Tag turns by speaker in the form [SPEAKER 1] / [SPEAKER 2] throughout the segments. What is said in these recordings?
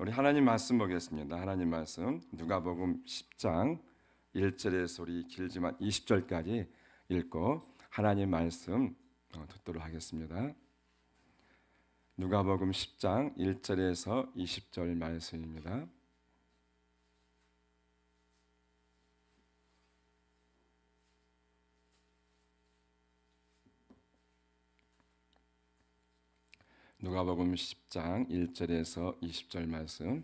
[SPEAKER 1] 우리 하나님 말씀 보겠습니다. 하나님 말씀 누가복음 10장 1절에서 우리 길지만 20절까지 읽고 하나님 말씀 듣도록 하겠습니다. 누가복음 10장 1절에서 20절 말씀입니다. 누가복음 10장 1절에서 20절 말씀.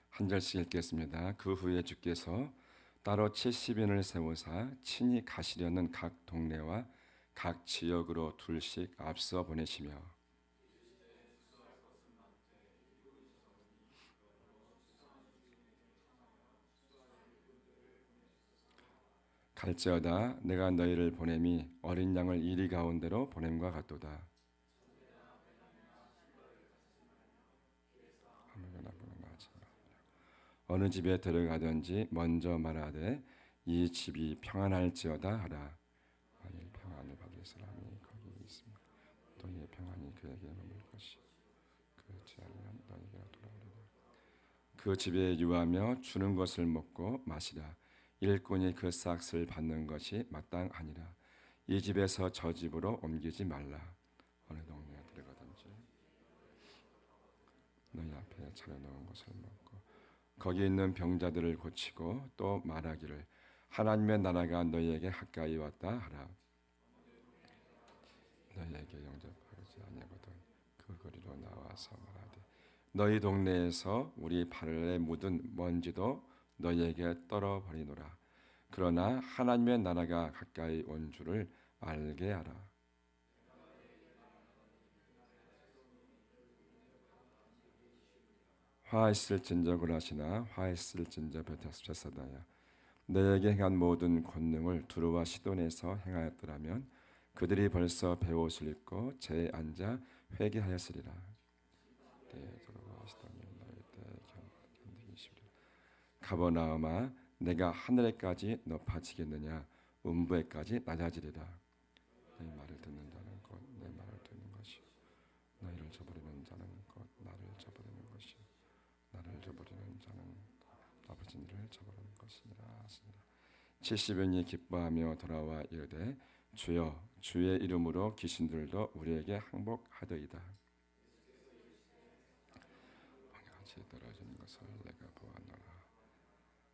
[SPEAKER 1] 한 절씩 읽겠습니다. 그 후에 주께서 따로 70인을 세우사 친히 가시려는 각 동네와 각 지역으로 둘씩 앞서 보내시며 갈지어다 내가 너희를 보냄이 어린 양을 이리 가운데로 보냄과 같도다. 어느 집에 들어가든지 먼저 말하되 이 집이 평안할지어다 하라. 만일 평안을 받을 사람이 거기 있으면 너희의 평안이 그에게 머물 것이 그렇지 않으면 너희가 돌아오리라. 그 집에 유하며 주는 것을 먹고 마시라. 일꾼이 그 싹을 받는 것이 마땅하니라. 이 집에서 저 집으로 옮기지 말라. 어느 동네에 들어가든지 너희 앞에 차려놓은 것을 먹고 거기 있는 병자들을 고치고 또 말하기를 하나님의 나라가 너희에게 가까이 왔다 하라. 너희에게 영접하지 아니하거든 그 거리로 나와서 말하되 너희 동네에서 우리 발에 묻은 먼지도 너희에게 떨어버리노라. 그러나 하나님의 나라가 가까이 온 줄을 알게 하라. 화있을진저 그라시나 화있을진저 베사다야. 너에게 행한 모든 권능을 두루와 시돈에서 행하였더라면 그들이 벌써 베옷을 입고 재에 앉아 회개하였으리라. 가버나움아 내가 하늘에까지 높아지겠느냐 음부에까지 낮아지리라. 내 말을 듣는 자는 곧 내 말을 듣는 것이 너희를 저버리는 자는 곧 나를 저버리는 것이 나를 저버리는 자는 아버지 이를 저버리는 것이니라 하시니라. 70인이 기뻐하며 돌아와 이르되 주여 주의 이름으로 귀신들도 우리에게 항복하더이다. 같이 떨어지는 것을 내가 보았노라.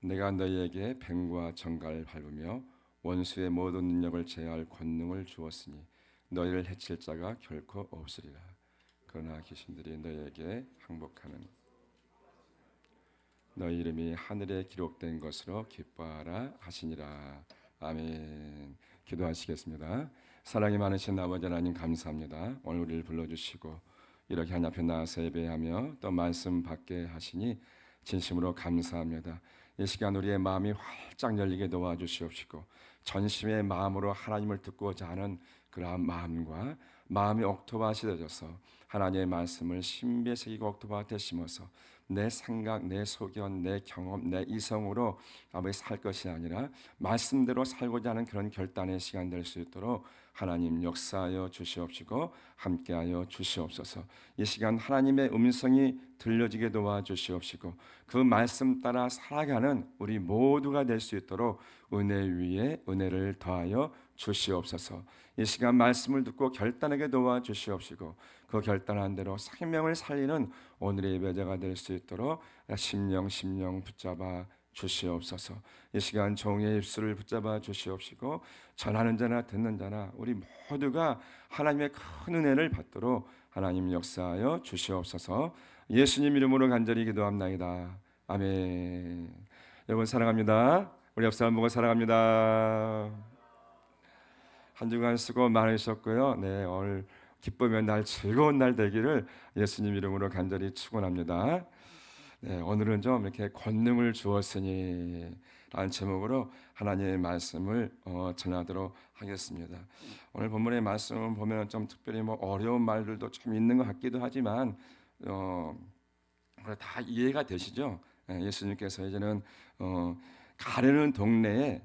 [SPEAKER 1] 내가 너희에게 뱀과 정갈을 밟으며 원수의 모든 능력을 제할 권능을 주었으니 너희를 해칠 자가 결코 없으리라. 그러나 귀신들이 너희에게 항복하는 너희 이름이 하늘에 기록된 것으로 기뻐하라 하시니라. 아멘. 기도하시겠습니다. 사랑이 많으신 아버지 하나님 감사합니다. 오늘 우리를 불러주시고 이렇게 하나님 앞에 나와서 예배하며 또 말씀 받게 하시니 진심으로 감사합니다. 이 시간 우리의 마음이 활짝 열리게 도와주시옵시고 전심의 마음으로 하나님을 듣고자 하는 그러한 마음과 마음이 옥토밭이 되어서 하나님의 말씀을 신비에 새기고 옥토밭에 심어서 내 생각, 내 소견, 내 경험, 내 이성으로 아버지 살 것이 아니라 말씀대로 살고자 하는 그런 결단의 시간 될 수 있도록 하나님 역사하여 주시옵시고 함께하여 주시옵소서. 이 시간 하나님의 음성이 들려지게 도와주시옵시고 그 말씀 따라 살아가는 우리 모두가 될 수 있도록 은혜 위에 은혜를 더하여 주시옵소서. 이 시간 말씀을 듣고 결단하게 도와주시옵시고 그 결단한 대로 생명을 살리는 오늘의 예배자가 될 수 있도록 심령 붙잡아 주시옵소서. 이 시간 종의 입술을 붙잡아 주시옵시고 전하는 자나 듣는 자나 우리 모두가 하나님의 큰 은혜를 받도록 하나님 역사하여 주시옵소서. 예수님 이름으로 간절히 기도합나이다. 아멘. 여러분 사랑합니다. 우리 옆 사람 보고 사랑합니다. 한 주간 수고 많으셨고요. 네, 오늘 기쁨의 날, 즐거운 날 되기를 예수님 이름으로 간절히 축원합니다. 네, 오늘은 좀 이렇게 권능을 주었으니 라는 제목으로 하나님의 말씀을 전하도록 하겠습니다. 오늘 본문의 말씀을 보면 좀 특별히 뭐 어려운 말들도 좀 있는 것 같기도 하지만 다 이해가 되시죠? 예수님께서 이제는 가려는 동네에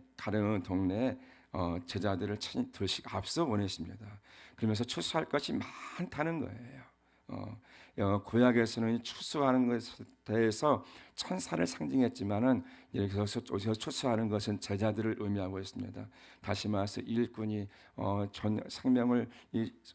[SPEAKER 1] 제자들을 둘씩 앞서 보내십니다. 그러면서 추수할 것이 많다는 거예요. 구약에서는 추수하는 것에 대해서 천사를 상징했지만은 여기서 추수하는 것은 제자들을 의미하고 있습니다. 다시 말해서 일꾼이 전 생명을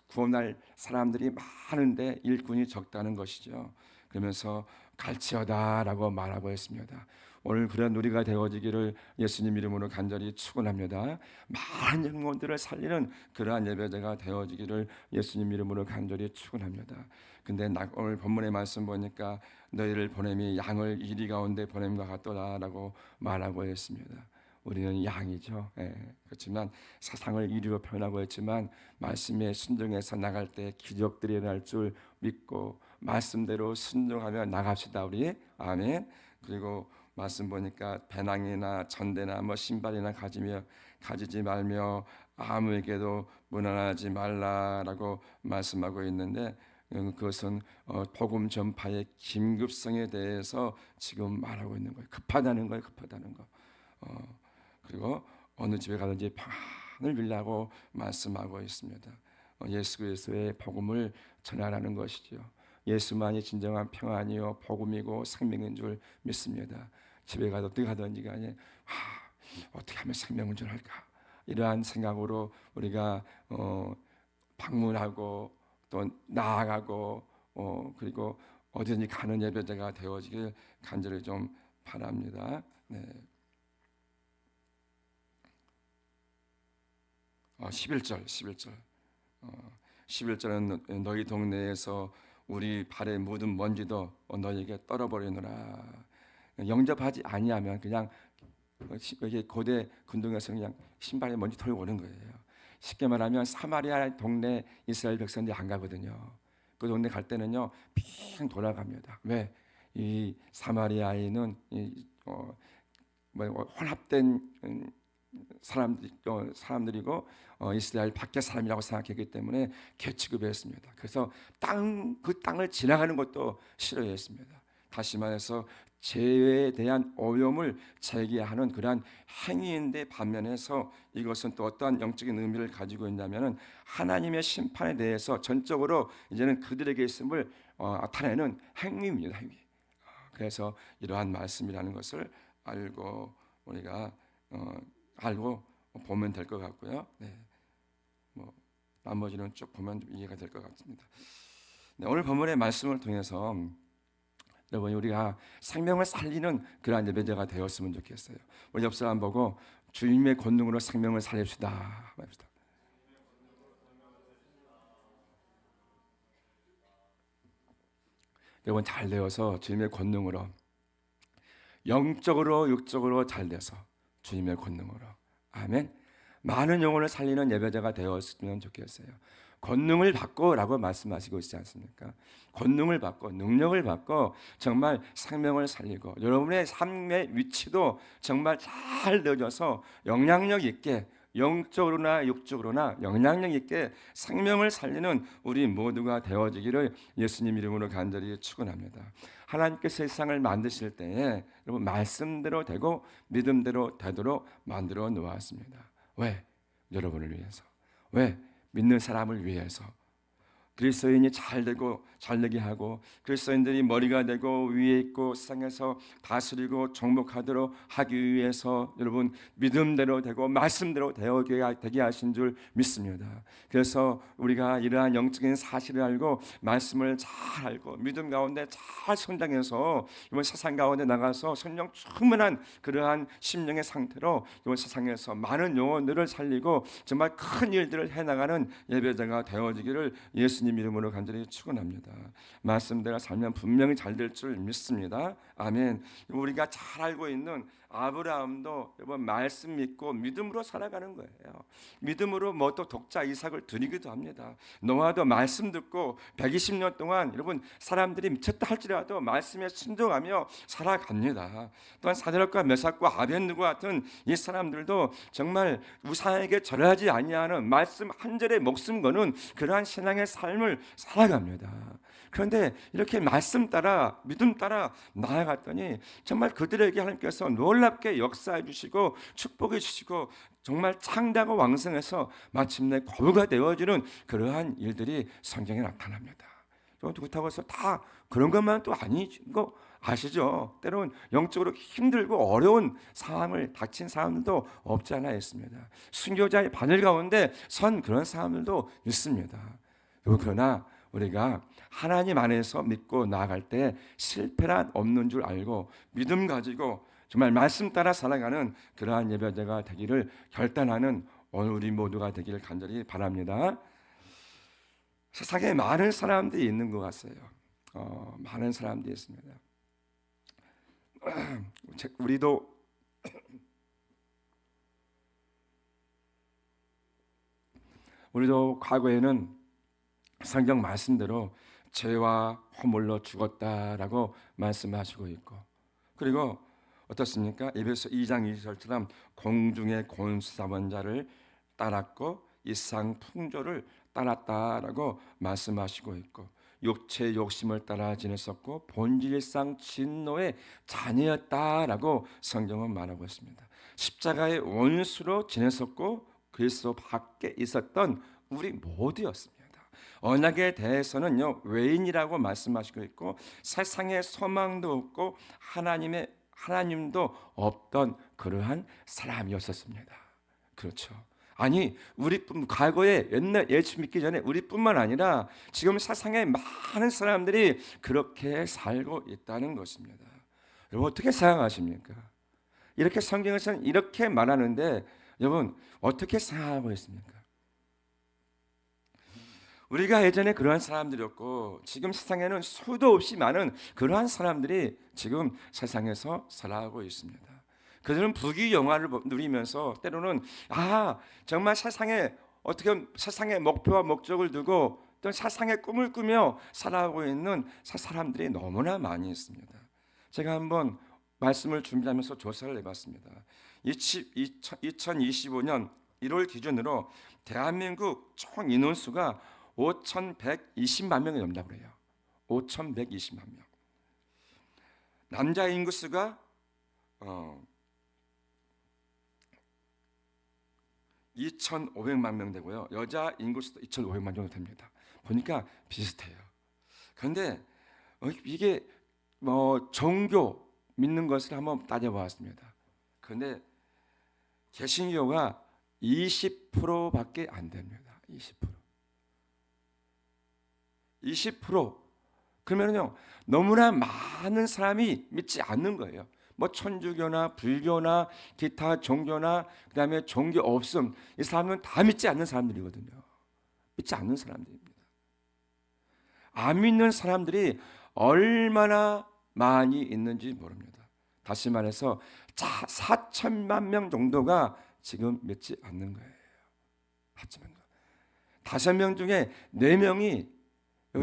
[SPEAKER 1] 구원할 사람들이 많은데 일꾼이 적다는 것이죠. 그러면서 갈지어다라고 말하고 있습니다. 오늘 그런 우리가 되어지기를 예수님 이름으로 간절히 축원합니다. 많은 영혼들을 살리는 그러한 예배자가 되어지기를 예수님 이름으로 간절히 축원합니다. 근데 오늘 본문의 말씀 보니까 너희를 보냄이 양을 이리 가운데 보냄과 같도다라고 말하고 있습니다. 우리는 양이죠. 그렇지만 사상을 이리로 표현하고 있지만 말씀에 순종해서 나갈 때 기적들이 일어날 줄 믿고 말씀대로 순종하며 나갑시다 우리. 아멘. 그리고 말씀 보니까 배낭이나 전대나 신발이나 가지지 말며 아무에게도 무난하지 말라라고 말씀하고 있는데 그것은 복음 전파의 긴급성에 대해서 지금 말하고 있는 거예요. 급하다는 거예요. 급하다는 거. 그리고 어느 집에 가든지 평안을 빌라고 말씀하고 있습니다. 예수 그리스도의 복음을 전하라는 것이죠. 예수만이 진정한 평안이요 복음이고 생명인 줄 믿습니다. 집에 가도 어떻게 가든지 간에 어떻게 하면 생명을 전할까 이러한 생각으로 우리가 방문하고 또 나아가고 그리고 어디든지 가는 예배자가 되어지길 간절히 좀 바랍니다. 네. 11절은 너희 동네에서 우리 발에 묻은 먼지도 너희에게 떨어버리노라. 영접하지 아니하면 그냥 고대 군동에서 그냥 신발에 먼지 털고 오는 거예요. 쉽게 말하면 사마리아 동네 이스라엘 백성들이 안 가거든요. 그 동네 갈 때는요 빙 돌아갑니다. 왜? 이 사마리아인은 혼합된 사람들이고 이스라엘 밖의 사람이라고 생각했기 때문에 개취급했습니다. 그래서 그 땅을 지나가는 것도 싫어했습니다. 다시 말해서 죄에 대한 오염을 제기하는 그러한 행위인데 반면에서 이것은 또 어떠한 영적인 의미를 가지고 있냐면은 하나님의 심판에 대해서 전적으로 이제는 그들에게 있음을 나타내는 행위입니다. 행위. 그래서 이러한 말씀이라는 것을 알고 우리가 알고 보면 될 것 같고요. 네. 나머지는 쭉 보면 이해가 될 것 같습니다. 네, 오늘 본문의 말씀을 통해서 여러분 우리가 생명을 살리는 그러한 예배자가 되었으면 좋겠어요. 우리 옆 사람 보고 주님의 권능으로 생명을 살립시다. 여러분 잘 되어서 주님의 권능으로 영적으로 육적으로 잘 돼서 주님의 권능으로 아멘. 많은 영혼을 살리는 예배자가 되었으면 좋겠어요. 권능을 받고라고 말씀하시고 있지 않습니까? 권능을 받고 능력을 받고 정말 생명을 살리고 여러분의 삶의 위치도 정말 잘 넣어져서 영향력 있게 영적으로나 육적으로나 영향력 있게 생명을 살리는 우리 모두가 되어지기를 예수님 이름으로 간절히 축원합니다. 하나님께서 세상을 만드실 때에 여러분 말씀대로 되고 믿음대로 되도록 만들어 놓았습니다. 왜? 여러분을 위해서. 왜? 믿는 사람을 위해서. 그리스도인이 잘 되고 잘 되게 하고 그리스도인들이 머리가 되고 위에 있고 세상에서 다스리고 정복하도록 하기 위해서 여러분 믿음대로 되고 말씀대로 되게 하신 줄 믿습니다. 그래서 우리가 이러한 영적인 사실을 알고 말씀을 잘 알고 믿음 가운데 잘 성장해서 이번 세상 가운데 나가서 성령 충만한 그러한 심령의 상태로 이번 세상에서 많은 영혼들을 살리고 정말 큰 일들을 해나가는 예배자가 되어지기를 예수님 이름으로 간절히 축원합니다. 말씀대로 살면 분명히 잘 될 줄 믿습니다. 아멘. 우리가 잘 알고 있는 아브라함도 여러분 말씀 믿고 믿음으로 살아가는 거예요. 믿음으로 또 독자 이삭을 드리기도 합니다. 노아도 말씀 듣고 120년 동안 여러분 사람들이 미쳤다 할지라도 말씀에 순종하며 살아갑니다. 또한 사드락과 메삭과 아벤느고와 같은 이 사람들도 정말 우상에게 절하지 아니하는 말씀 한 절에 목숨 거는 그러한 신앙의 삶을 살아갑니다. 그런데 이렇게 말씀 따라 믿음 따라 나아갔더니 정말 그들에게 하나님께서 놀라운 놀랍게 역사해 주시고 축복해 주시고 정말 창대하고 왕성해서 마침내 거부가 되어지는 그러한 일들이 성경에 나타납니다. 그렇다고 해서 다 그런 것만 또 아닌 거 아시죠? 때로는 영적으로 힘들고 어려운 상황을 닥친 사람들도 없지 않아 있습니다. 순교자의 바늘 가운데 선 그런 사람들도 있습니다. 그러나 우리가 하나님 안에서 믿고 나아갈 때 실패란 없는 줄 알고 믿음 가지고 정말 말씀 따라 살아가는 그러한 예배자가 되기를 결단하는 오늘 우리 모두가 되기를 간절히 바랍니다. 세상에 많은 사람들이 있는 것 같아요. 많은 사람들이 있습니다. 우리도 과거에는 성경 말씀대로 죄와 허물로 죽었다라고 말씀하시고 있고, 그리고 어떻습니까? 에베소 2장 2절처럼 공중의 권수사번 자를 따랐고 이상 풍조를 따랐다라고 말씀하시고 있고, 육체의 욕심을 따라 지냈었고 본질상 진노의 자녀였다라고 성경은 말하고 있습니다. 십자가의 원수로 지냈었고 그리스도 밖에 있었던 우리 모두였습니다. 언약에 대해서는요 외인이라고 말씀하시고 있고 세상에 소망도 없고 하나님도 없던 그러한 사람이었었습니다. 그렇죠. 아니 우리뿐 과거에 옛날 예수 믿기 전에 우리뿐만 아니라 지금 세상에 많은 사람들이 그렇게 살고 있다는 것입니다. 여러분 어떻게 생각하십니까? 이렇게 성경에서는 이렇게 말하는데 여러분 어떻게 생각하고 있습니까? 우리가 예전에 그러한 사람들이었고 지금 세상에는 수도 없이 많은 그러한 사람들이 지금 세상에서 살아가고 있습니다. 그들은 부귀영화를 누리면서 때로는 정말 세상에 어떻게 세상의 목표와 목적을 두고 또 세상의 꿈을 꾸며 살아가고 있는 사람들이 너무나 많이 있습니다. 제가 한번 말씀을 준비하면서 조사를 해봤습니다. 2025년 1월 기준으로 대한민국 총 인원수가 5,120만 명이 넘는다고 해요. 5,120만 명. 남자 인구수가 2,500만 명 되고요. 여자 인구수도 2,500만 정도 됩니다. 보니까 비슷해요. 그런데 이게 종교 믿는 것을 한번 따져보았습니다. 그런데 개신교가 20%밖에 안 됩니다. 20%. 그러면요 너무나 많은 사람이 믿지 않는 거예요. 뭐 천주교나 불교나 기타 종교나 그다음에 종교 없음 이 사람은 다 믿지 않는 사람들이거든요. 믿지 않는 사람들입니다. 안 믿는 사람들이 얼마나 많이 있는지 모릅니다. 다시 말해서 4천만 명 정도가 지금 믿지 않는 거예요. 5명 중에 4명이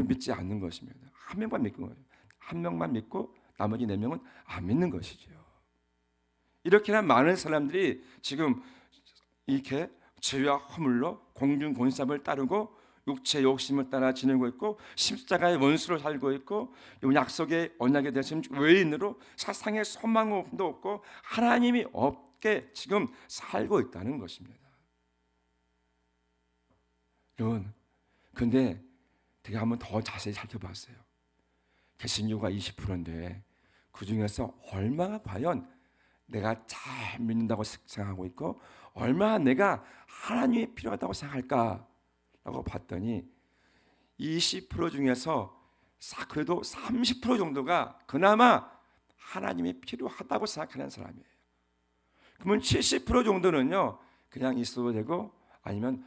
[SPEAKER 1] 믿지 않는 것입니다. 한 명만 믿는 거예요. 한 명만 믿고 나머지 4명은 안 믿는 것이죠. 이렇게나 많은 사람들이 지금 이렇게 죄와 허물로 공중 권세를 따르고 육체 욕심을 따라 지내고 있고 십자가의 원수로 살고 있고 약속의 언약에 대해서 외인으로 세상에 소망도 없고 하나님이 없게 지금 살고 있다는 것입니다. 여러분, 근데 제가 한번 더 자세히 살펴봤어요. 개신교가 20%인데 그 중에서 얼마나 과연 내가 잘 믿는다고 생각하고 있고 얼마나 내가 하나님이 필요하다고 생각할까라고 봤더니 20% 중에서 그래도 30% 정도가 그나마 하나님이 필요하다고 생각하는 사람이에요. 그러면 70% 정도는요 그냥 있어도 되고 아니면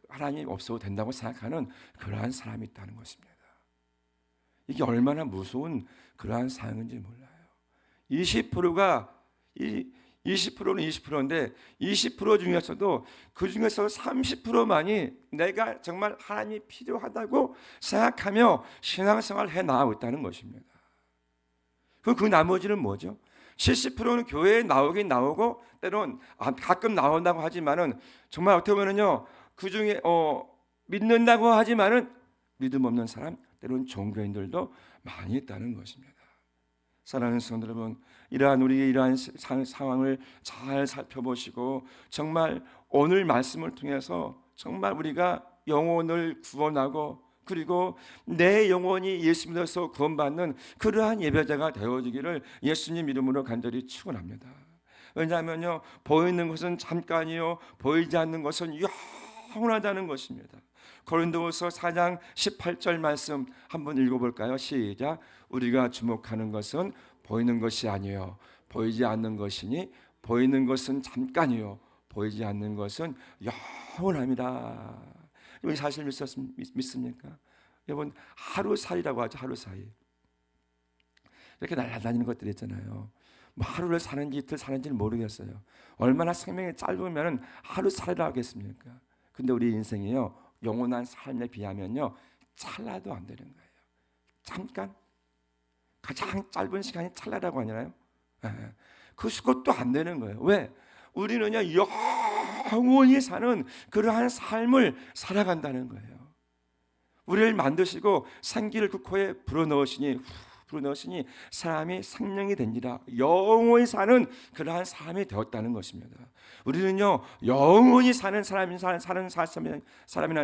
[SPEAKER 1] 하나님이 없어도 된다고 생각하는 그러한 사람이 있다는 것입니다. 이게 얼마나 무서운 그러한 상황인지 몰라요. 20%가 20%는 20%인데 20% 중에서도 그 중에서 30%만이 내가 정말 하나님이 필요하다고 생각하며 신앙생활을 해 나가고 있다는 것입니다. 그 나머지는 뭐죠? 70%는 교회에 나오긴 나오고 때론 가끔 나온다고 하지만은 정말 어떻게 보면요 그 중에 믿는다고 하지만은 믿음 없는 사람 때론 종교인들도 많이 있다는 것입니다. 사랑하는 성도 여러분, 우리의 이러한 상황을 잘 살펴보시고 정말 오늘 말씀을 통해서 정말 우리가 영혼을 구원하고 그리고 내 영혼이 예수 믿어서 구원받는 그러한 예배자가 되어지기를 예수님 이름으로 간절히 축원합니다. 왜냐하면요, 보이는 것은 잠깐이요 보이지 않는 것은 영원하다는 것입니다. 고린도후서 4장 18절 말씀 한번 읽어볼까요? 시작. 우리가 주목하는 것은 보이는 것이 아니요 보이지 않는 것이니 보이는 것은 잠깐이요 보이지 않는 것은 영원합니다. 이 사실 믿습니까? 여러분, 하루살이라고 하죠. 하루살이. 이렇게 날아다니는 것들이 있잖아요. 뭐 하루를 사는지 이틀 사는지는 모르겠어요. 얼마나 생명이 짧으면 하루살이라고 하겠습니까? 근데 우리 인생이요, 영원한 삶에 비하면요 찰나도 안 되는 거예요. 잠깐, 가장 짧은 시간이 찰나라고 하잖아요. 그것도 안 되는 거예요. 왜? 우리는요 영원히 사는 그러한 삶을 살아간다는 거예요. 우리를 만드시고 생기를 그 코에 불어넣으시니 사람이 생명이 된지라 영원히 사는 그러한 삶이 되었다는 것입니다. 우리는요 영원히 사는 사람이라는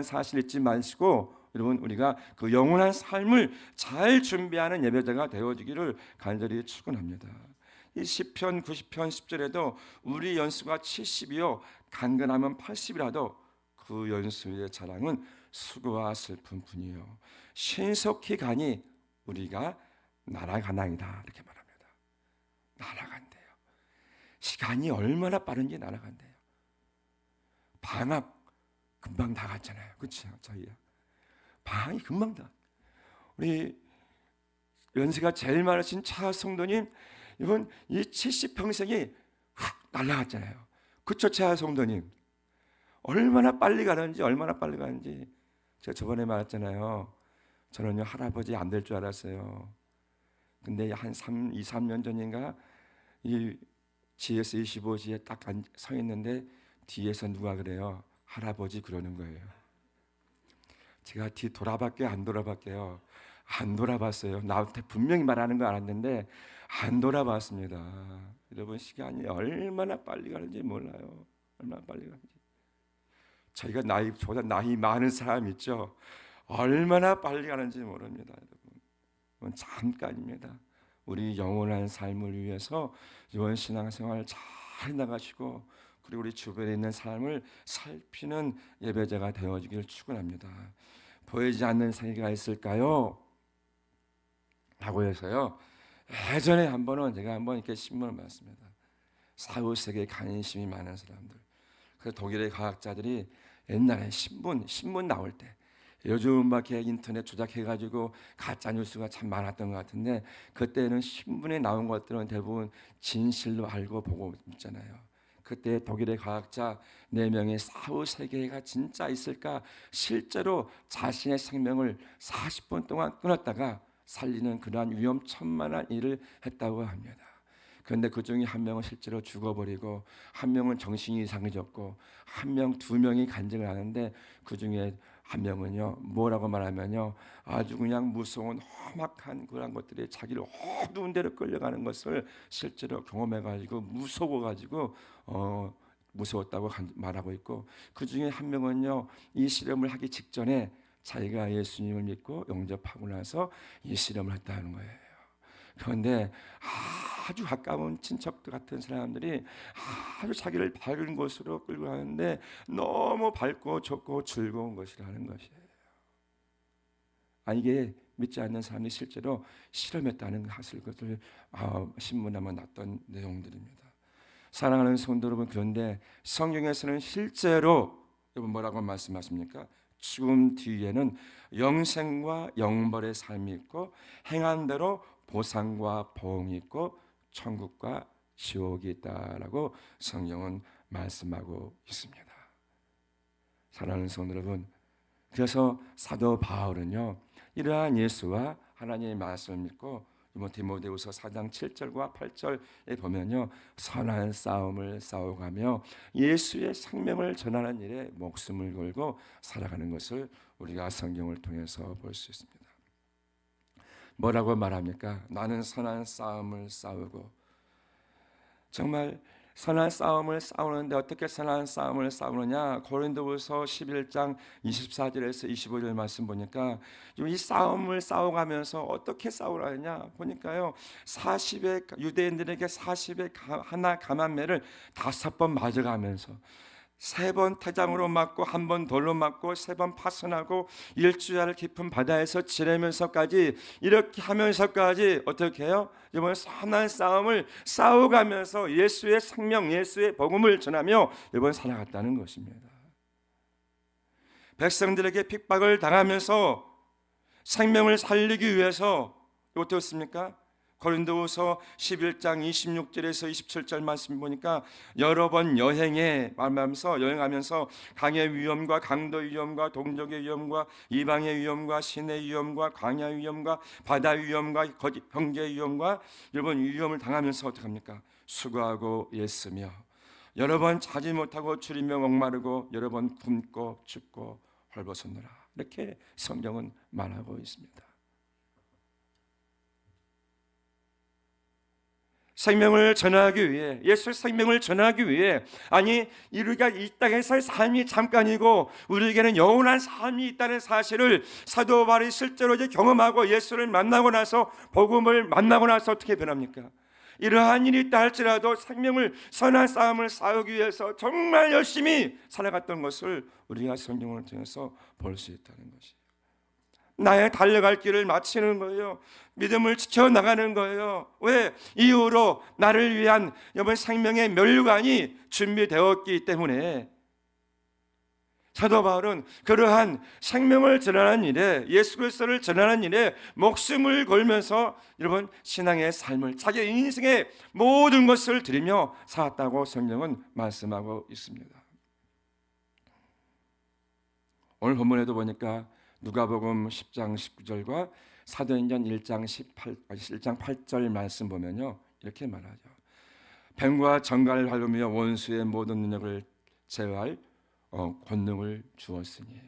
[SPEAKER 1] 사실 잊지 마시고 여러분, 우리가 그 영원한 삶을 잘 준비하는 예배자가 되어지기를 간절히 축원합니다. 이 시편 90편 10절에도 우리 연수가 70이요 강건하면 80이라도 그 연수의 자랑은 수고와 슬픔뿐이요 신속히 가니 우리가 날아가나이다 이렇게 말합니다. 날아간대요. 시간이 얼마나 빠른지 날아간대요. 방학 금방 다 갔잖아요. 그렇죠? 저희야 방학이 금방 다. 우리 연세가 제일 많으신 차 성도님, 이번 이 70평생이 훅 날아갔잖아요. 그쵸? 차 성도님 얼마나 빨리 가는지 제가 저번에 말했잖아요. 저는요 할아버지 안 될 줄 알았어요. 근데 한 2, 3년 전인가 이 GS25G에 딱 서 있는데 뒤에서 누가 그래요? 할아버지 그러는 거예요. 제가 뒤 돌아봤게요? 안 돌아봤게요? 안 돌아봤어요. 나한테 분명히 말하는 거 알았는데 안 돌아봤습니다. 여러분, 시간이 얼마나 빨리 가는지 몰라요. 얼마나 빨리 가는지. 저희가 저보다 나이 많은 사람 있죠? 얼마나 빨리 가는지 모릅니다. 여러분, 잠깐입니다. 우리 영원한 삶을 위해서 이번 신앙생활 잘 나가시고 그리고 우리 주변에 있는 삶을 살피는 예배자가 되어지기를 축원합니다. 보이지 않는 세계가 있을까요? 라고 해서요, 예전에 제가 한번 이렇게 신문을 봤습니다. 사후세계에 관심이 많은 사람들, 그 독일의 과학자들이 옛날에 신문 나올 때, 요즘 막 인터넷 조작해가지고 가짜 뉴스가 참 많았던 것 같은데 그때는 신문에 나온 것들은 대부분 진실로 알고 보고 있잖아요. 그때 독일의 과학자 4명의 사후 세계가 진짜 있을까 실제로 자신의 생명을 40분 동안 끊었다가 살리는 그러한 위험천만한 일을 했다고 합니다. 그런데 그 중에 한 명은 실제로 죽어버리고 한 명은 정신이 이상해졌고 두 명이 간증을 하는데 그 중에 한 명은요 뭐라고 말하면요 아주 그냥 무서운 험악한 그런 것들이 자기를 어두운 데로 끌려가는 것을 실제로 경험해가지고 무서워가지고 무서웠다고 말하고 있고 그 중에 한 명은요 이 실험을 하기 직전에 자기가 예수님을 믿고 영접하고 나서 이 실험을 했다는 거예요. 그런데 아주 가까운 친척들 같은 사람들이 아주 자기를 밝은 곳으로 끌고 가는데 너무 밝고 좋고 즐거운 것이라는 것이에요. 이게 믿지 않는 사람이 실제로 실험했다는 것을 신문에 났던 내용들입니다. 사랑하는 성도 여러분, 그런데 성경에서는 실제로 여러분 뭐라고 말씀하십니까? 죽음 뒤에는 영생과 영벌의 삶이 있고 행한 대로 보상과 보응이 있고 천국과 지옥이 있다라고 성경은 말씀하고 있습니다. 사랑하는 성도 여러분, 그래서 사도 바울은요 이러한 예수와 하나님의 말씀을 믿고 디모데후서 4장 7절과 8절에 보면요 선한 싸움을 싸워가며 예수의 생명을 전하는 일에 목숨을 걸고 살아가는 것을 우리가 성경을 통해서 볼 수 있습니다. 뭐라고 말합니까? 나는 선한 싸움을 싸우고. 정말 선한 싸움을 싸우는데 어떻게 선한 싸움을 싸우느냐? 고린도후서 11장 24절에서 25절 말씀 보니까 이 싸움을 싸워가면서 어떻게 싸우라냐 보니까요, 40의 유대인들에게 40의 하나 감한매를 5번 맞아가면서 3번 태장으로 맞고 1번 돌로 맞고 3번 파선하고 일주일 깊은 바다에서 지내면서까지 이렇게 하면서까지 어떻게 해요? 이번 선한 싸움을 싸워가면서 예수의 생명, 예수의 복음을 전하며 이번 살아갔다는 것입니다. 백성들에게 핍박을 당하면서 생명을 살리기 위해서 어떻습니까? 고린도후서 11장 26절에서 27절 말씀 보니까 여러 번 여행하면서 강의 위험과 강도 위험과 동족의 위험과 이방의 위험과 신의 위험과 광야 위험과 바다 위험과 형제 위험과 여러 번 위험을 당하면서 어떻게 합니까? 수고하고 애쓰며 여러 번 자지 못하고 줄이며 목마르고 여러 번 굶고 춥고 헐벗었노라. 이렇게 성경은 말하고 있습니다. 생명을 전하기 위해, 예수의 생명을 전하기 위해, 아니 우리가 이 땅에서의 삶이 잠깐이고 우리에게는 영원한 삶이 있다는 사실을 사도 바울이 실제로 이제 경험하고 예수를 만나고 나서, 복음을 만나고 나서 어떻게 변합니까? 이러한 일이 있다 할지라도 생명을, 선한 싸움을 싸우기 위해서 정말 열심히 살아갔던 것을 우리가 성경을 통해서 볼 수 있다는 것이에요. 나의 달려갈 길을 마치는 거예요. 믿음을 지켜나가는 거예요. 왜? 이후로 나를 위한 여러분 생명의 면류관이 준비되었기 때문에 사도 바울은 그러한 생명을 전하는 일에, 예수 그리스도를 전하는 일에 목숨을 걸면서 여러분 신앙의 삶을, 자기 인생의 모든 것을 드리며 살았다고 성경은 말씀하고 있습니다. 오늘 본문에도 보니까 누가복음 10장 19절과 사도행전 1장 8절 말씀 보면요, 이렇게 말하죠. 뱀과 정갈을 밟으며 원수의 모든 능력을 제어할 권능을 주었으니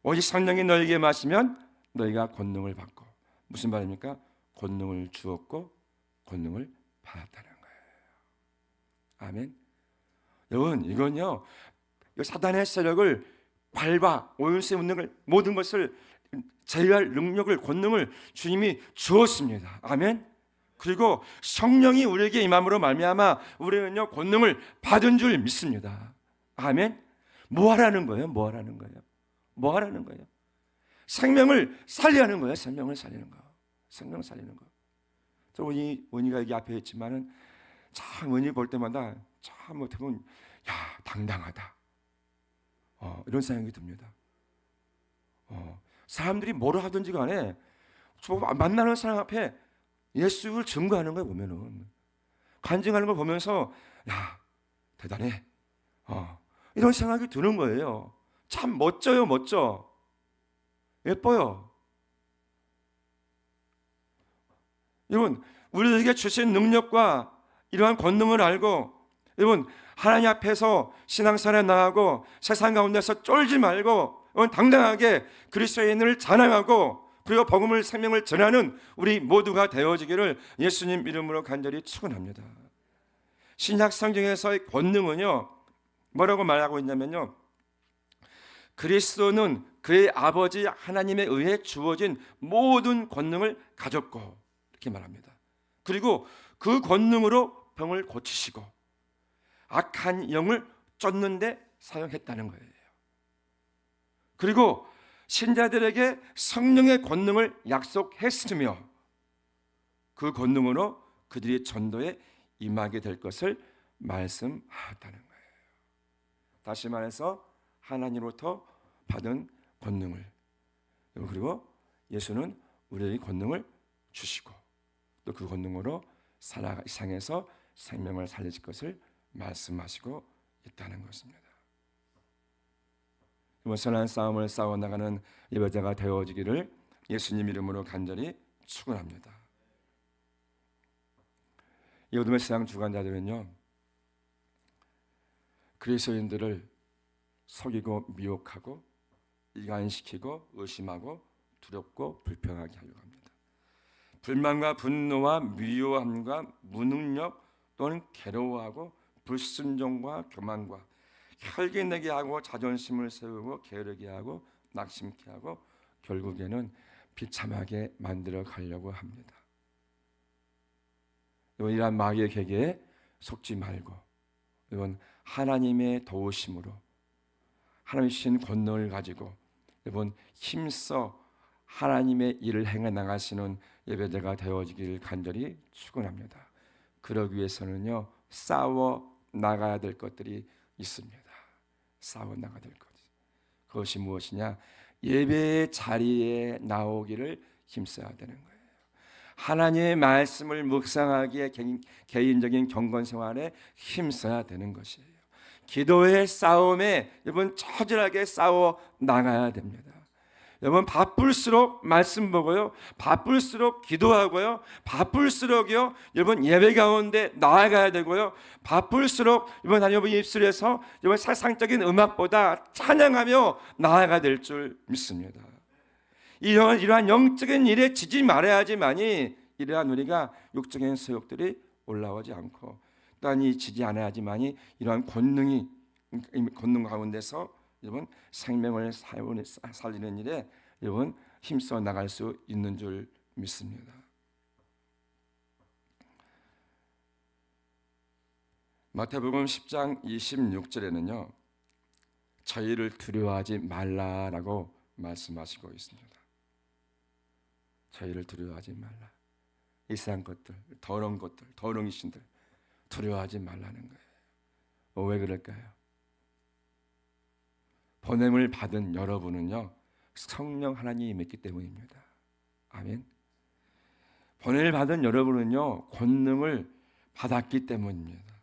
[SPEAKER 1] 오직 성령이 너에게 마시면 너희가 권능을 받고. 무슨 말입니까? 권능을 주었고 권능을 받았다는 거예요. 아멘. 여러분, 이건요, 사단의 세력을 밟아 원수의 능력을, 모든 것을 제어할 능력을, 권능을 주님이 주었습니다. 아멘. 그리고 성령이 우리에게 임함으로 말미암아 우리는요 권능을 받은 줄 믿습니다. 아멘. 뭐 하라는 거예요? 뭐 하라는 거예요? 뭐 하라는 거예요? 생명을 살리는 거예요. 생명을 살리는 거. 생명을 살리는 거. 저 원희가 여기 앞에 있지만은 참 원희 볼 때마다 참 어떻게 보면 야, 당당하다. 이런 생각이 듭니다. 사람들이 뭐를 하든지 간에 만나는 사람 앞에 예수를 증거하는 걸 보면은, 간증하는 걸 보면서 야, 대단해. 이런 생각이 드는 거예요. 참 멋져요, 멋져. 예뻐요. 여러분, 우리에게 주신 능력과 이러한 권능을 알고, 여러분 하나님 앞에서 신앙생활에 나가고 세상 가운데서 쫄지 말고 당당하게 그리스도인을 자랑하고 그리고 복음을, 생명을 전하는 우리 모두가 되어지기를 예수님 이름으로 간절히 축원합니다. 신약 성경에서의 권능은요, 뭐라고 말하고 있냐면요, 그리스도는 그의 아버지 하나님에 의해 주어진 모든 권능을 가졌고, 이렇게 말합니다. 그리고 그 권능으로 병을 고치시고 악한 영을 쫓는데 사용했다는 거예요. 그리고 신자들에게 성령의 권능을 약속했으며 그 권능으로 그들이 전도에 임하게 될 것을 말씀하였다는 거예요. 다시 말해서 하나님으로부터 받은 권능을, 그리고 예수는 우리에게 권능을 주시고 또 그 권능으로 이 세상에서 생명을 살리실 것을 말씀하시고 있다는 것입니다. 선한 싸움을 싸워나가는 예배자가 되어지기를 예수님 이름으로 간절히 축원합니다. 이 어둠의 세상 주관자들은요, 그리스도인들을 속이고 미혹하고 이간시키고 의심하고 두렵고 불평하게 하려고 합니다. 불만과 분노와 미워함과 무능력 또는 괴로워하고 불순종과 교만과 혈기내게 하고 자존심을 세우고 게으르게 하고 낙심케 하고 결국에는 비참하게 만들어 가려고 합니다. 이러한 마귀의 계계에 속지 말고 이번 하나님의 도우심으로 하나님 주신 권능을 가지고 이번 힘써 하나님의 일을 행해 나가시는 예배자가 되어지길 간절히 축원합니다. 그러기 위해서는요 싸워 나가야 될 것들이 있습니다. 싸워 나가야 될 것. 그것이 무엇이냐? 예배의 자리에 나오기를 힘써야 되는 거예요. 하나님의 말씀을 묵상하기에 개인적인 경건 생활에 힘써야 되는 것이에요. 기도의 싸움에 여러분 처절하게 싸워 나가야 됩니다. 여러분 바쁠수록 말씀 보고요, 바쁠수록 기도하고요, 바쁠수록요 여러분 예배 가운데 나아가야 되고요, 바쁠수록 여러분 입술에서 여러분 세상적인 음악보다 찬양하며 나아가야 될 줄 믿습니다. 이러한 영적인 일에 지지 말아야지만이 이러한 우리가 육적인 소욕들이 올라오지 않고 또한 이 지지 않아야지만이 이러한 권능 가운데서 여러분 생명을 살리는 일에 여러분 힘써 나갈 수 있는 줄 믿습니다. 마태복음 10장 26절에는요 저희를 두려워하지 말라라고 말씀하시고 있습니다. 저희를 두려워하지 말라. 이 세상 것들, 더러운 것들, 더러운 귀신들 두려워하지 말라는 거예요. 왜 그럴까요? 보냄을 받은 여러분은요 성령 하나님이 임했기 때문입니다. 아멘. 보냄을 받은 여러분은요 권능을 받았기 때문입니다.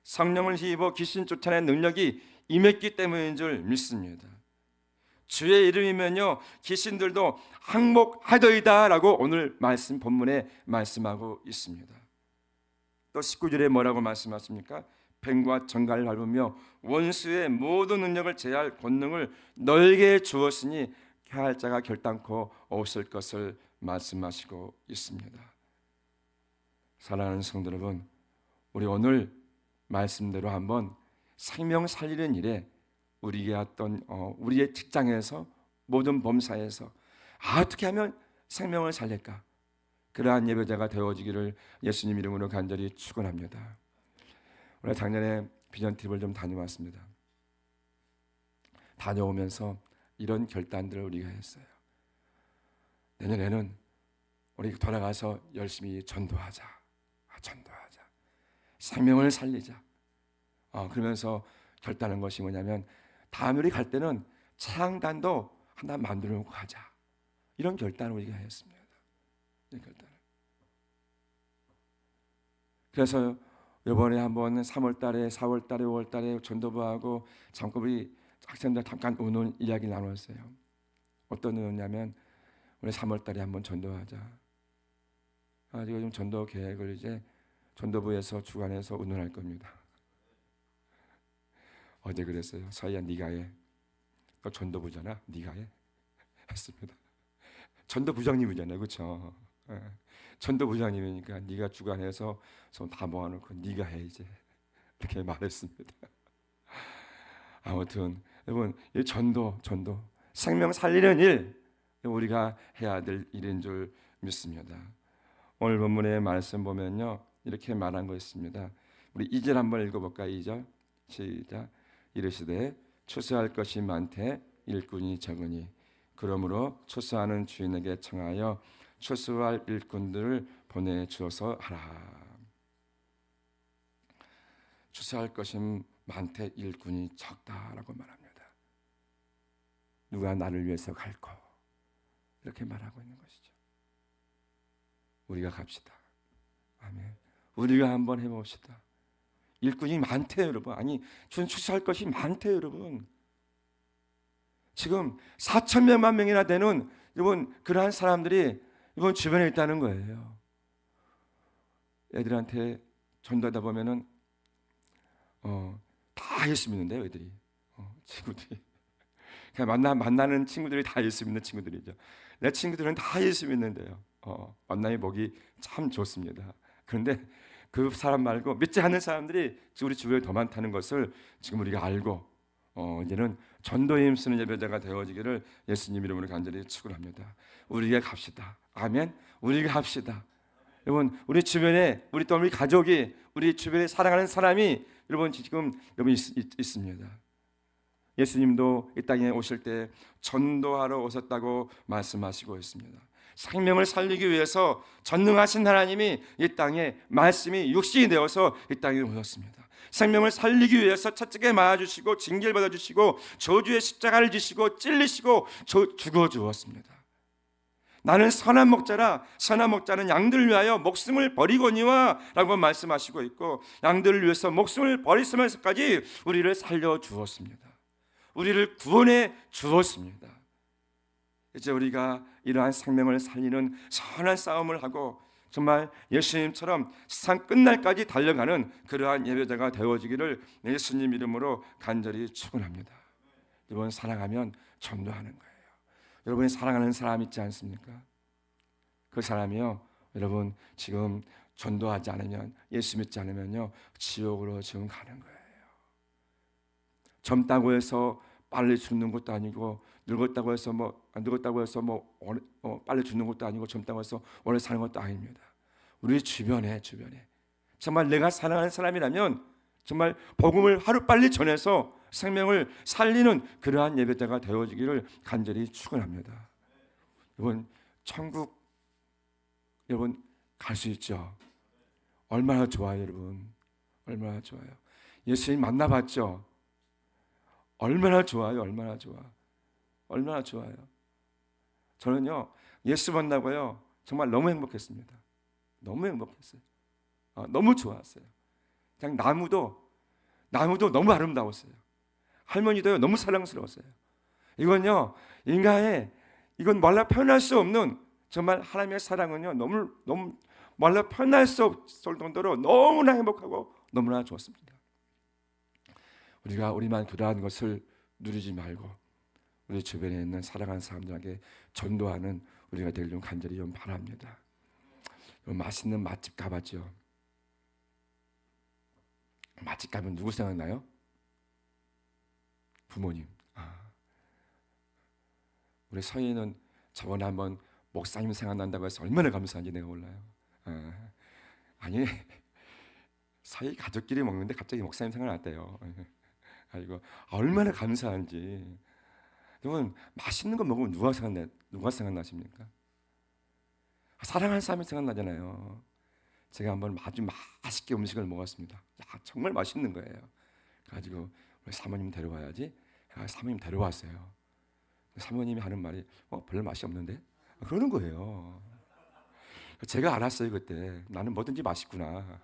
[SPEAKER 1] 성령을 힘입어 귀신 쫓아내는 능력이 임했기 때문인 줄 믿습니다. 주의 이름이면요 귀신들도 항복하더이다라고 오늘 말씀 본문에 말씀하고 있습니다. 또 19절에 뭐라고 말씀하십니까? 뱀과 정갈을 밟으며 원수의 모든 능력을 제할 권능을 너에게 주었으니 해할 자가 결단코 없을 것을 말씀하시고 있습니다. 사랑하는 성도 여러분, 우리 오늘 말씀대로 한번 생명 살리는 일에 우리가 어떤 우리의 직장에서 모든 범사에서 어떻게 하면 생명을 살릴까? 그러한 예배자가 되어지기를 예수님 이름으로 간절히 축원합니다. 우리가 작년에 비전 트립을 좀 다녀왔습니다. 다녀오면서 이런 결단들을 우리가 했어요. 내년에는 우리 돌아가서 열심히 전도하자. 생명을 살리자. 그러면서 결단한 것이 뭐냐면 다음 우리 갈 때는 창단도 하나 만들어 놓고 가자. 이런 결단을 우리가 했습니다. 이런 결단을. 그래서 이번에 한번 3월달에, 4월달에, 5월달에 전도부하고 잠깐 우리 학생들 잠깐 오는 이야기를 나눴어요. 어떤 의미냐면 우리 3월달에 한번 전도하자. 지금 좀 전도 계획을 이제 전도부에서 주관해서 운운할 겁니다. 어제 그랬어요. 서희야 네가 해. 너 전도부잖아. 네가 해. 했습니다. 전도부장님이잖아요. 그렇죠? 전도부장님이니까 네가 주관해서 손 다 모아놓고 네가 해 이제 이렇게 말했습니다. 아무튼 여러분 이 전도 생명 살리는 일 우리가 해야 될 일인 줄 믿습니다. 오늘 본문의 말씀 보면요 이렇게 말한 거 있습니다. 우리 2절 한번 읽어볼까요? 2절 시작. 이르시되 추수할 것이 많되 일꾼이 적으니 그러므로 추수하는 주인에게 청하여 추수할 일꾼들을 보내주어서 하라. 추수할 것이 많되 일꾼이 적다라고 말합니다. 누가 나를 위해서 갈고 이렇게 말하고 있는 것이죠. 우리가 갑시다. 아멘. 우리가 한번 해봅시다. 일꾼이 많대요 여러분. 아니 추수할 것이 많대요 여러분. 지금 4,000만 명이나 되는 여러분 그러한 사람들이 이번 주변에 있다는 거예요. 애들한테 전도하다 보면은 다 예수 믿는데요 애들이 친구들이. 만나는 친구들이 다 예수 믿는 친구들이죠. 내 친구들은 다 예수 믿는데요. 만남의 복이 참 좋습니다. 그런데 그 사람 말고 믿지 않는 사람들이 우리 주변에 더 많다는 것을 지금 우리가 알고 이제는 전도에 힘쓰는 예배자가 되어지기를 예수님 이름으로 간절히 축원합니다. 우리가 갑시다. 아멘. 우리가 합시다. 여러분, 우리 주변에 우리 가족이, 우리 주변에 사랑하는 사람이 여러분 지금 있습니다. 예수님도 이 땅에 오실 때 전도하러 오셨다고 말씀하시고 있습니다. 생명을 살리기 위해서 전능하신 하나님이 이 땅에 말씀이 육신이 되어서 이 땅에 오셨습니다. 생명을 살리기 위해서 첫째에 맞아주시고 징계를 받아주시고 저주의 십자가를 지시고 찔리시고 죽어 주었습니다. 나는 선한 목자라, 선한 목자는 양들을 위하여 목숨을 버리거니와 라고 말씀하시고 있고, 양들을 위해서 목숨을 버리시면서까지 우리를 살려 주었습니다. 우리를 구원해 주었습니다. 이제 우리가 이러한 생명을 살리는 선한 싸움을 하고 정말 예수님처럼 세상 끝날까지 달려가는 그러한 예배자가 되어지기를 예수님 이름으로 간절히 축원합니다. 여러분, 사랑하면 전도하는 거예요. 여러분이 사랑하는 사람 있지 않습니까? 그 사람이요, 여러분 지금 전도하지 않으면, 예수 믿지 않으면요, 지옥으로 지금 가는 거예요. 젊다고 해서 빨리 죽는 것도 아니고, 늙었다고 해서 빨리 죽는 것도 아니고, 젊다고 해서 오래 사는 것도 아닙니다. 우리 주변에 정말 내가 사랑하는 사람이라면 정말 복음을 하루빨리 전해서 생명을 살리는 그러한 예배자가 되어지기를 간절히 축원합니다. 여러분, 천국 여러분 갈 수 있죠? 얼마나 좋아요, 여러분. 얼마나 좋아요. 예수님 만나봤죠? 얼마나 좋아요. 얼마나 좋아요. 저는요, 예수 만나고요, 정말 너무 행복했습니다. 너무 행복했어요. 너무 좋았어요. 그냥 나무도 너무 아름다웠어요. 할머니도요, 너무 사랑스러웠어요. 이건 말로 표현할 수 없는 정말 하나님의 사랑은요, 너무 말로 표현할 수 없을 정도로 너무나 행복하고 너무나 좋았습니다. 우리가 우리만 그러한 것을 누리지 말고 우리 주변에 있는 사랑하는 사람들에게 전도하는 우리가 되길 좀 간절히 좀 바랍니다. 맛있는 맛집 가봤죠? 맛집 가면 누구 생각나요? 부모님. 우리 서희는 저번에 한번 목사님 생각난다고 해서 얼마나 감사한지 내가 몰라요. 아니, 서희 가족끼리 먹는데 갑자기 목사님 생각났대요. 아이고, 얼마나 감사한지. 여러분, 맛있는 거 먹으면 누가 생각나십니까? 사랑하는 사람이 생각나잖아요. 제가 한번 아주 맛있게 음식을 먹었습니다. 정말 맛있는 거예요. 그래가지고 우리 사모님 데려와야지. 사모님 데려왔어요. 사모님이 하는 말이 별로 맛이 없는데? 그러는 거예요. 제가 알았어요. 그때 나는 뭐든지 맛있구나.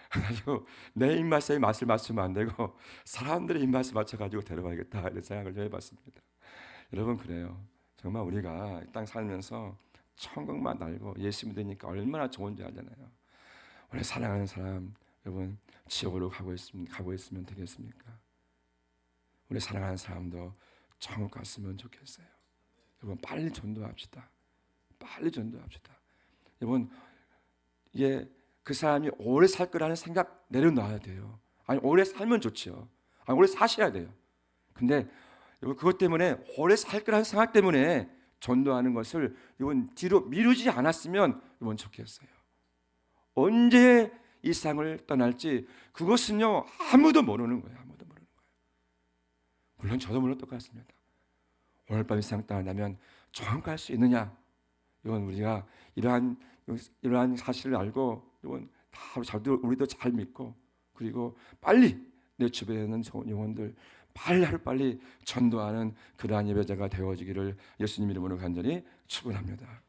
[SPEAKER 1] 그래가지고 내 입맛에 맛을 맞추면 안 되고 사람들의 입맛을 맞춰가지고 데려와야겠다, 이런 생각을 좀 해봤습니다. 여러분, 그래요. 정말 우리가 이 땅 살면서 천국만 알고 예수 믿으니까 얼마나 좋은지 알잖아요. 우리 사랑하는 사람, 여러분 지옥으로 가고 있으면 되겠습니까? 우리 사랑하는 사람도 천국 갔으면 좋겠어요. 여러분, 빨리 전도합시다. 여러분, 이게 그 사람이 오래 살 거라는 생각 내려놔야 돼요. 아니, 오래 살면 좋죠. 아니, 오래 사셔야 돼요. 근데 여러분, 그것 때문에 오래 살 거라는 생각 때문에 전도하는 것을 이번 뒤로 미루지 않았으면 이번 좋겠어요. 언제 이 세상을 떠날지 그것은요, 아무도 모르는 거예요. 물론 저도 물론 똑같습니다. 오늘 밤 이 세상 떠난다면 천국 갈 수 있느냐? 이건 우리가 이러한 사실을 알고 이건 다 우리도 잘 믿고, 그리고 빨리 내 주변에 있는 영혼들 하루빨리 전도하는 그러한 예배자가 되어지기를 예수님 이름으로 간절히 축원합니다.